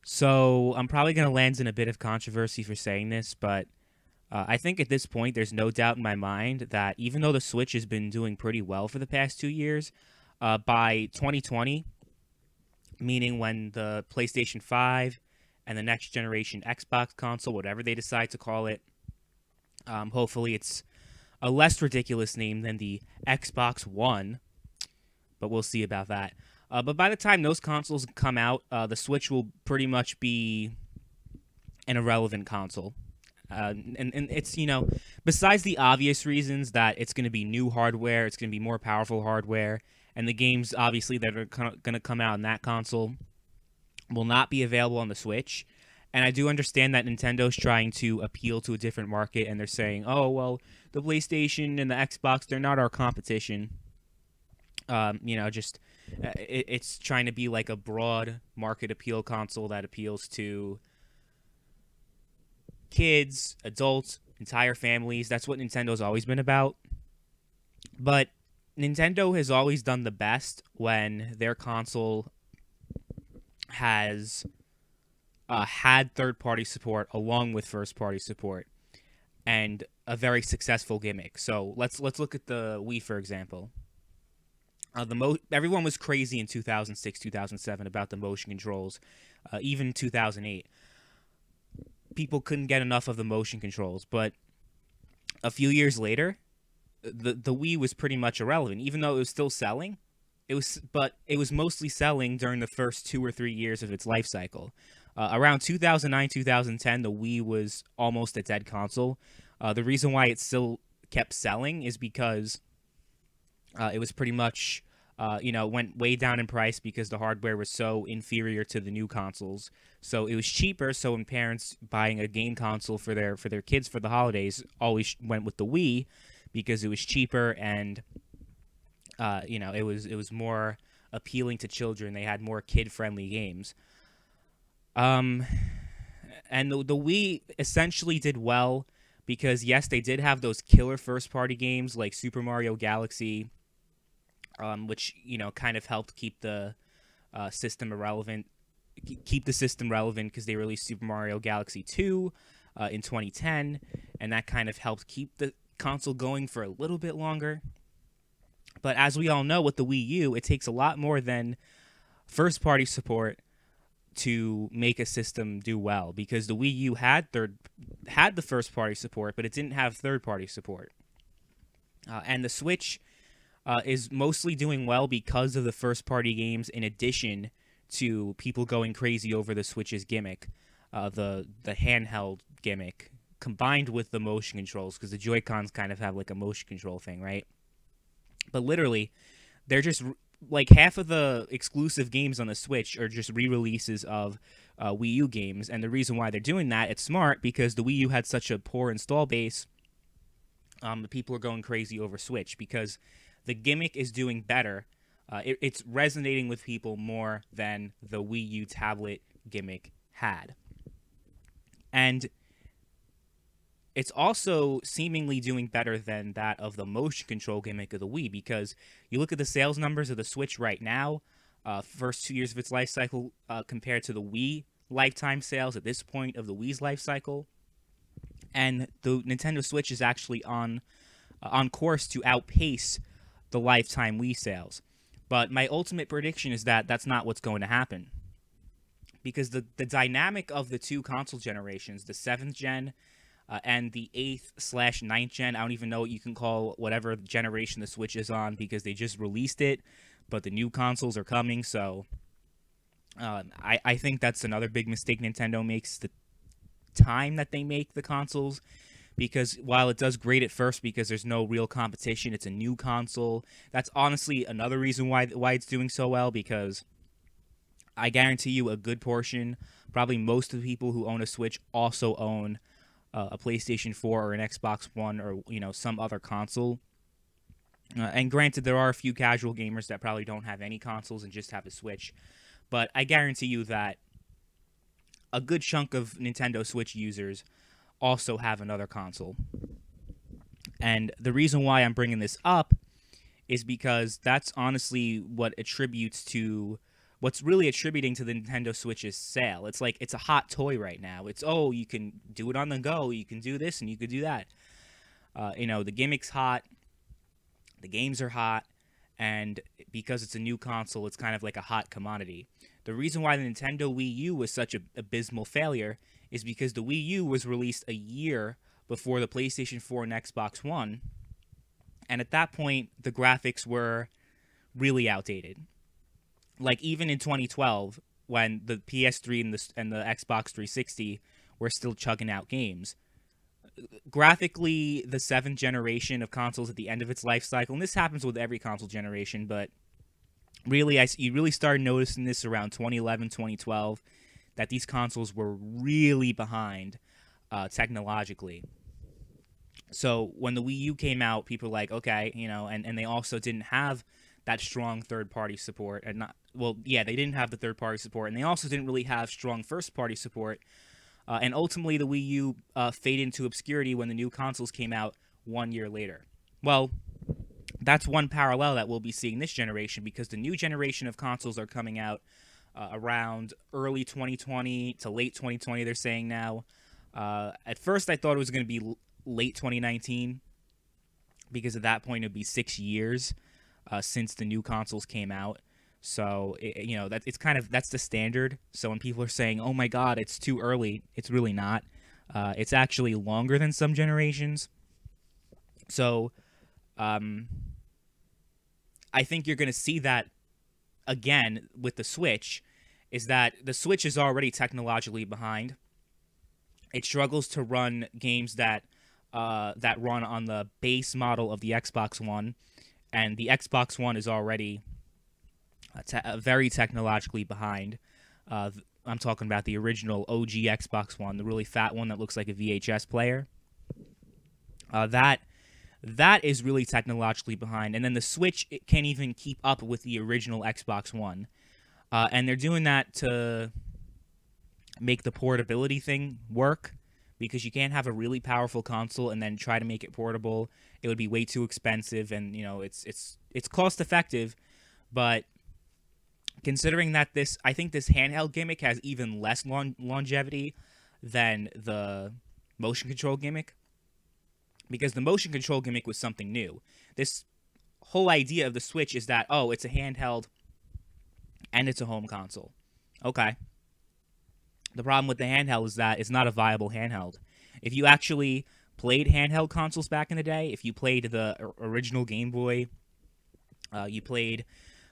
So I'm probably going to land in a bit of controversy for saying this, but I think at this point there's no doubt in my mind that even though the Switch has been doing pretty well for the past 2 years, by 2020, meaning when the PlayStation 5 and the next generation Xbox console, whatever they decide to call it, hopefully it's a less ridiculous name than the Xbox One, but we'll see about that. But by the time those consoles come out, the Switch will pretty much be an irrelevant console. And it's, besides the obvious reasons that it's going to be new hardware, it's going to be more powerful hardware, and the games, obviously, that are going to come out on that console will not be available on the Switch. And I do understand that Nintendo's trying to appeal to a different market, and they're saying, oh, well, the PlayStation and the Xbox, they're not our competition. It's trying to be like a broad market appeal console that appeals to kids, adults, entire families. That's what Nintendo's always been about. But Nintendo has always done the best when their console has had third-party support along with first-party support, and a very successful gimmick. So let's look at the Wii, for example. Everyone was crazy in 2006, 2007 about the motion controls. Even 2008, people couldn't get enough of the motion controls. But a few years later, the Wii was pretty much irrelevant, even though it was still selling. It was mostly selling during the first 2 or 3 years of its life cycle. Around 2009, 2010, the Wii was almost a dead console. The reason why it still kept selling is because it was pretty much, went way down in price because the hardware was so inferior to the new consoles. So it was cheaper. So when parents buying a game console for their kids for the holidays always went with the Wii because it was cheaper and, it was more appealing to children. They had more kid-friendly games. And the Wii essentially did well because, yes, they did have those killer first-party games like Super Mario Galaxy, which, kind of helped keep the system relevant because they released Super Mario Galaxy 2 in 2010, and that kind of helped keep the console going for a little bit longer. But as we all know, with the Wii U, it takes a lot more than first-party support to make a system do well, because the Wii U had the first-party support, but it didn't have third-party support. And the Switch is mostly doing well because of the first-party games, in addition to people going crazy over the Switch's gimmick, the handheld gimmick, combined with the motion controls, because the Joy-Cons kind of have like a motion control thing, right? But literally, they're just like half of the exclusive games on the Switch are just re-releases of Wii U games, and the reason why they're doing that, it's smart, because the Wii U had such a poor install base. The people are going crazy over Switch because the gimmick is doing better. It's resonating with people more than the Wii U tablet gimmick had. And it's also seemingly doing better than that of the motion control gimmick of the Wii, because you look at the sales numbers of the Switch right now, first 2 years of its life cycle, compared to the Wii lifetime sales at this point of the Wii's life cycle, and the Nintendo Switch is actually on course to outpace the lifetime Wii sales. But my ultimate prediction is that that's not what's going to happen, because the dynamic of the two console generations, the 7th gen and the 8th/9th gen, I don't even know what you can call whatever generation the Switch is on, because they just released it, but the new consoles are coming. So I think that's another big mistake Nintendo makes, the time that they make the consoles, because while it does great at first because there's no real competition, it's a new console. That's honestly another reason why it's doing so well, because I guarantee you a good portion, probably most of the people who own a Switch also own a PlayStation 4 or an Xbox One, or some other console. And granted, there are a few casual gamers that probably don't have any consoles and just have a Switch, but I guarantee you that a good chunk of Nintendo Switch users also have another console. And the reason why I'm bringing this up is because that's honestly what attributes to what's really attributing to the Nintendo Switch's sale. It's like it's a hot toy right now. It's, oh, you can do it on the go, you can do this and you could do that. The gimmick's hot, the games are hot, and because it's a new console, it's kind of like a hot commodity. The reason why the Nintendo Wii U was such an abysmal failure is because the Wii U was released a year before the PlayStation 4 and Xbox One, and at that point, the graphics were really outdated. Like, even in 2012, when the PS3 and the Xbox 360 were still chugging out games, graphically, the 7th generation of consoles at the end of its life cycle, and this happens with every console generation, but really, you really started noticing this around 2011, 2012, that these consoles were really behind technologically. So when the Wii U came out, people were like, okay, and they also didn't have that strong third-party support. They didn't have the third-party support, and they also didn't really have strong first-party support. And ultimately, the Wii U faded into obscurity when the new consoles came out 1 year later. Well, that's one parallel that we'll be seeing this generation, because the new generation of consoles are coming out around early 2020 to late 2020, they're saying now. At first, I thought it was going to be late 2019, because at that point, it would be 6 years since the new consoles came out. So, that's the standard. So when people are saying, oh my god, it's too early, it's really not. It's actually longer than some generations. So, I think you're going to see that again with the Switch, is that the Switch is already technologically behind. It struggles to run games that run on the base model of the Xbox One, and the Xbox One is already very technologically behind. I'm talking about the original OG Xbox One, the really fat one that looks like a VHS player. That is really technologically behind. And then the Switch, it can't even keep up with the original Xbox One. And they're doing that to make the portability thing work, because you can't have a really powerful console and then try to make it portable. It would be way too expensive, and it's cost effective, but considering that I think this handheld gimmick has even less longevity than the motion control gimmick, because the motion control gimmick was something new. This whole idea of the Switch is that, oh, it's a handheld and it's a home console. Okay. The problem with the handheld is that it's not a viable handheld. If you actually played handheld consoles back in the day, if you played the original Game Boy, you played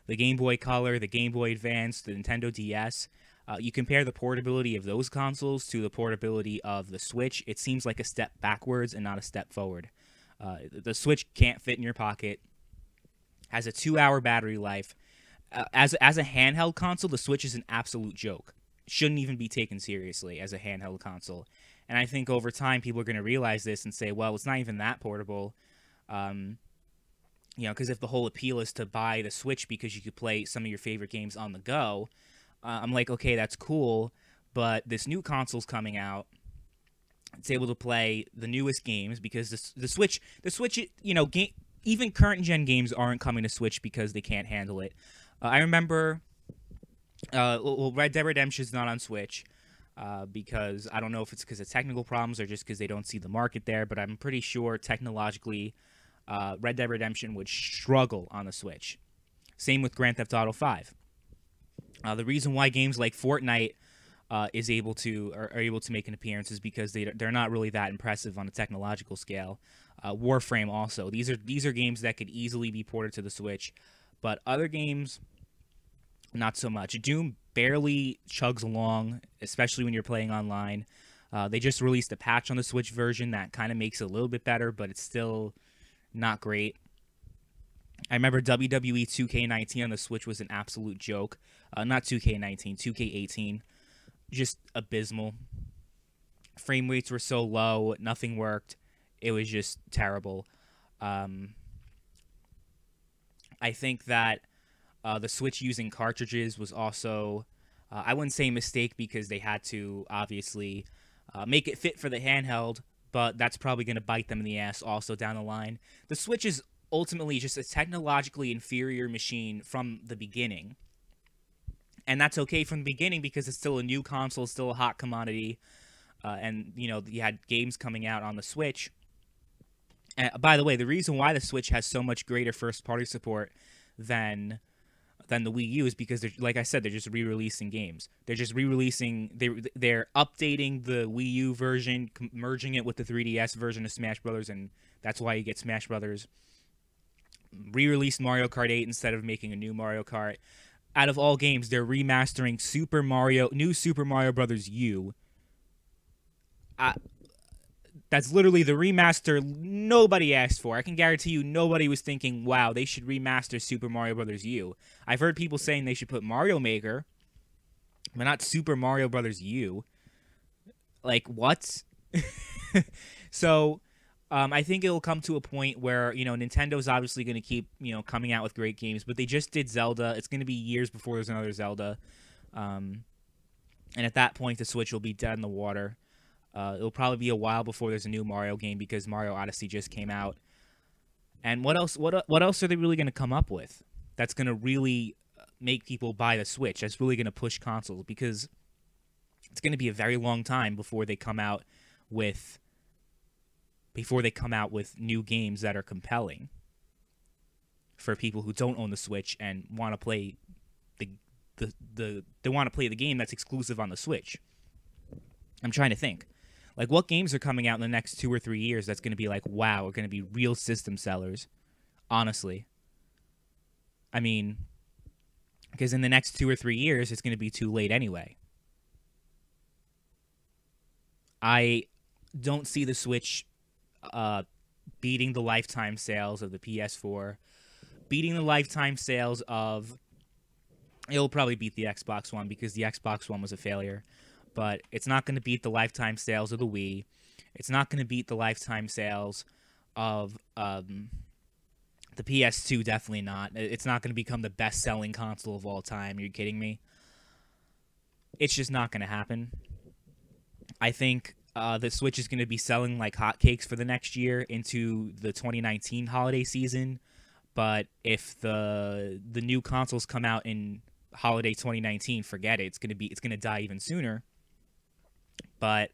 the Game Boy Color, the Game Boy Advance, the Nintendo DS, you compare the portability of those consoles to the portability of the Switch, it seems like a step backwards and not a step forward. The Switch can't fit in your pocket, has a 2-hour battery life. As a handheld console, the Switch is an absolute joke. Shouldn't even be taken seriously as a handheld console. And I think over time, people are going to realize this and say, well, it's not even that portable. Because if the whole appeal is to buy the Switch because you could play some of your favorite games on the go, I'm like, okay, that's cool, but this new console's coming out. It's able to play the newest games, because the Switch, even current gen games aren't coming to Switch because they can't handle it. I remember, Red Dead Redemption is not on Switch because I don't know if it's because of technical problems or just because they don't see the market there, but I'm pretty sure technologically, Red Dead Redemption would struggle on the Switch. Same with Grand Theft Auto 5. The reason why games like Fortnite are able to make an appearance is because they're not really that impressive on a technological scale. Warframe also. These are games that could easily be ported to the Switch, but other games, not so much. Doom barely chugs along, especially when you're playing online. They just released a patch on the Switch version that kind of makes it a little bit better, but it's still not great. I remember WWE 2K19 on the Switch was an absolute joke. Not 2K19, 2K18. Just abysmal. Frame rates were so low, nothing worked. It was just terrible. I think that the Switch using cartridges was also, I wouldn't say a mistake, because they had to obviously make it fit for the handheld, but that's probably going to bite them in the ass also down the line. The Switch is ultimately just a technologically inferior machine from the beginning. And that's okay from the beginning because it's still a new console, still a hot commodity. And, you know, you had games coming out on the Switch. And by the way, the reason why the Switch has so much greater first-party support than the Wii U is because, like I said, they're just re-releasing games. They're just re-releasing, they're updating the Wii U version, merging it with the 3DS version of Smash Brothers, and that's why you get Smash Brothers. Re-released Mario Kart 8 instead of making a new Mario Kart. Out of all games, they're remastering New Super Mario Brothers U. That's literally the remaster nobody asked for. I can guarantee you nobody was thinking, wow, they should remaster Super Mario Bros. U. I've heard people saying they should put Mario Maker, but not Super Mario Bros. U. Like, what? So, I think it'll come to a point where, you know, Nintendo's obviously going to keep, you know, coming out with great games, but they just did Zelda. It's going to be years before there's another Zelda. And at that point, the Switch will be dead in the water. It'll probably be a while before there's a new Mario game because Mario Odyssey just came out. And what else? What else are they really going to come up with that's going to really make people buy the Switch? That's really going to push consoles, because it's going to be a very long time before they come out with new games that are compelling for people who don't own the Switch and want to play they want to play the game that's exclusive on the Switch. I'm trying to think. Like, what games are coming out in the next 2 or 3 years that's going to be like, wow, are going to be real system sellers? Honestly. I mean, because in the next 2 or 3 years, it's going to be too late anyway. I don't see the Switch beating the lifetime sales of the PS4, beating the lifetime sales of... It'll probably beat the Xbox One because the Xbox One was a failure. But it's not going to beat the lifetime sales of the Wii. It's not going to beat the lifetime sales of the PS2, definitely not. It's not going to become the best-selling console of all time. Are you kidding me? It's just not going to happen. I think the Switch is going to be selling like hotcakes for the next year into the 2019 holiday season. But if the new consoles come out in holiday 2019, forget it. It's going to die even sooner. But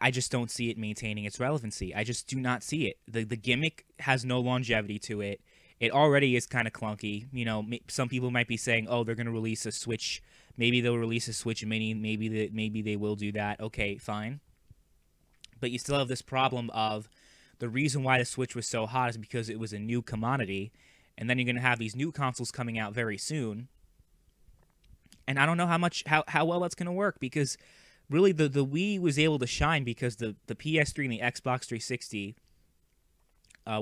I just don't see it maintaining its relevancy. I just do not see it. The gimmick has no longevity to it. It already is kind of clunky. You know, some people might be saying, "Oh, they're going to release a Switch. Maybe they'll release a Switch Mini. Maybe they will do that." Okay, fine. But you still have this problem of the reason why the Switch was so hot is because it was a new commodity, and then you're going to have these new consoles coming out very soon. And I don't know how well that's going to work, because really the Wii was able to shine because the PS3 and the Xbox 360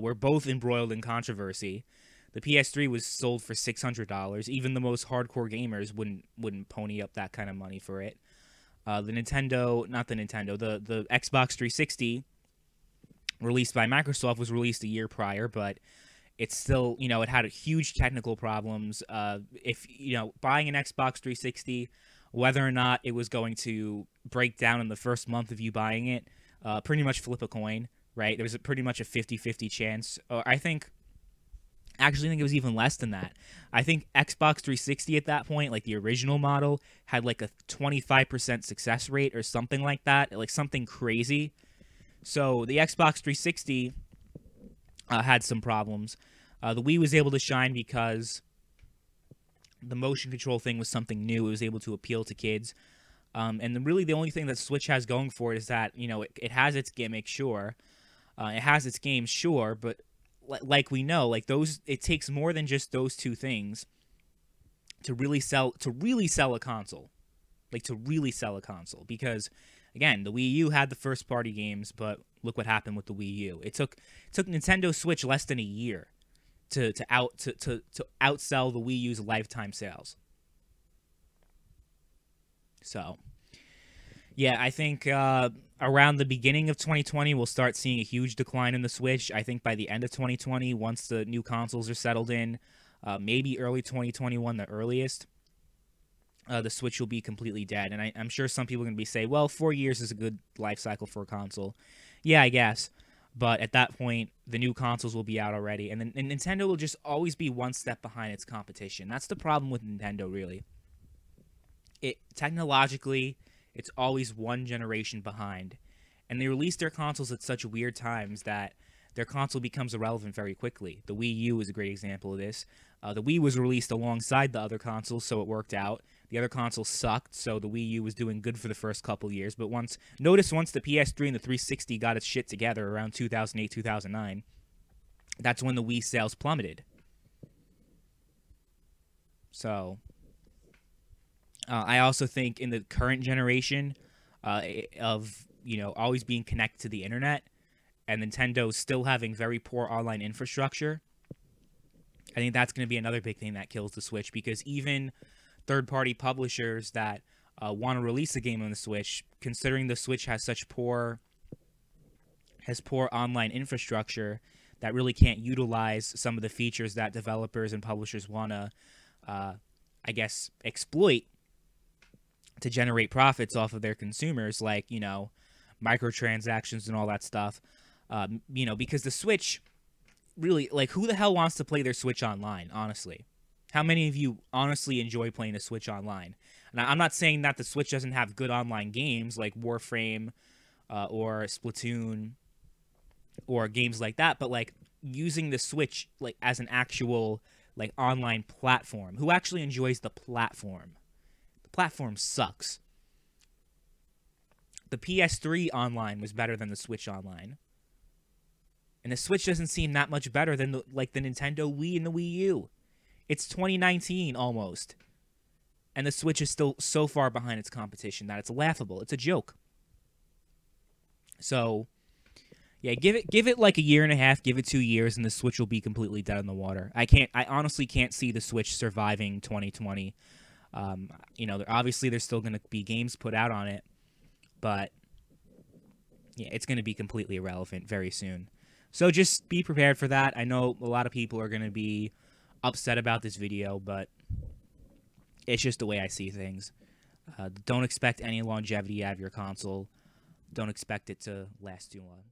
were both embroiled in controversy. The PS3 was sold for $600. Even the most hardcore gamers wouldn't pony up that kind of money for it. The Xbox 360 released by Microsoft was released a year prior, but it's still, you know, it had huge technical problems. If, you know, buying an Xbox 360, whether or not it was going to break down in the first month of you buying it, pretty much flip a coin, right? There was pretty much a 50-50 chance. I think it was even less than that. I think Xbox 360 at that point, like the original model, had like a 25% success rate or something like that, like something crazy. So the Xbox 360 had some problems. The Wii was able to shine because the motion control thing was something new. It was able to appeal to kids. And really the only thing that Switch has going for it is that, you know, it has its gimmick, sure. It has its games, sure. But like we know, like it takes more than just those two things to really sell a console. Like, to really sell a console. Because, again, the Wii U had the first-party games, but look what happened with the Wii U. It took Nintendo Switch less than a year to outsell the Wii U's lifetime sales. So, yeah, I think around the beginning of 2020, we'll start seeing a huge decline in the Switch. I think by the end of 2020, once the new consoles are settled in, maybe early 2021, the earliest, the Switch will be completely dead. And I'm sure some people are going to be saying, well, 4 years is a good life cycle for a console. Yeah, I guess. But at that point, the new consoles will be out already, and then Nintendo will just always be one step behind its competition. That's the problem with Nintendo, really. It technologically, it's always one generation behind, and they release their consoles at such weird times that their console becomes irrelevant very quickly. The Wii U is a great example of this. The Wii was released alongside the other consoles, so it worked out. The other consoles sucked, so the Wii U was doing good for the first couple years. But once the PS3 and the 360 got its shit together around 2008, 2009, that's when the Wii sales plummeted. So, I also think in the current generation of, always being connected to the internet, and Nintendo still having very poor online infrastructure, I think that's going to be another big thing that kills the Switch, because even third-party publishers that want to release a game on the Switch, considering the Switch has such poor online infrastructure that really can't utilize some of the features that developers and publishers want to, exploit to generate profits off of their consumers, like, microtransactions and all that stuff. Because the Switch, really, like, who the hell wants to play their Switch online, honestly? How many of you honestly enjoy playing the Switch online? And I'm not saying that the Switch doesn't have good online games like Warframe or Splatoon or games like that, but, like, using the Switch, like, as an actual, like, online platform. Who actually enjoys the platform? The platform sucks. The PS3 online was better than the Switch online. And the Switch doesn't seem that much better than the Nintendo Wii and the Wii U. It's 2019 almost. And the Switch is still so far behind its competition that it's laughable. It's a joke. So, yeah, give it like a year and a half, give it 2 years, and the Switch will be completely dead in the water. I honestly can't see the Switch surviving 2020. Obviously there's still going to be games put out on it, but yeah, it's going to be completely irrelevant very soon. So just be prepared for that. I know a lot of people are going to be upset about this video, but it's just the way I see things. Don't expect any longevity out of your console. Don't expect it to last too long.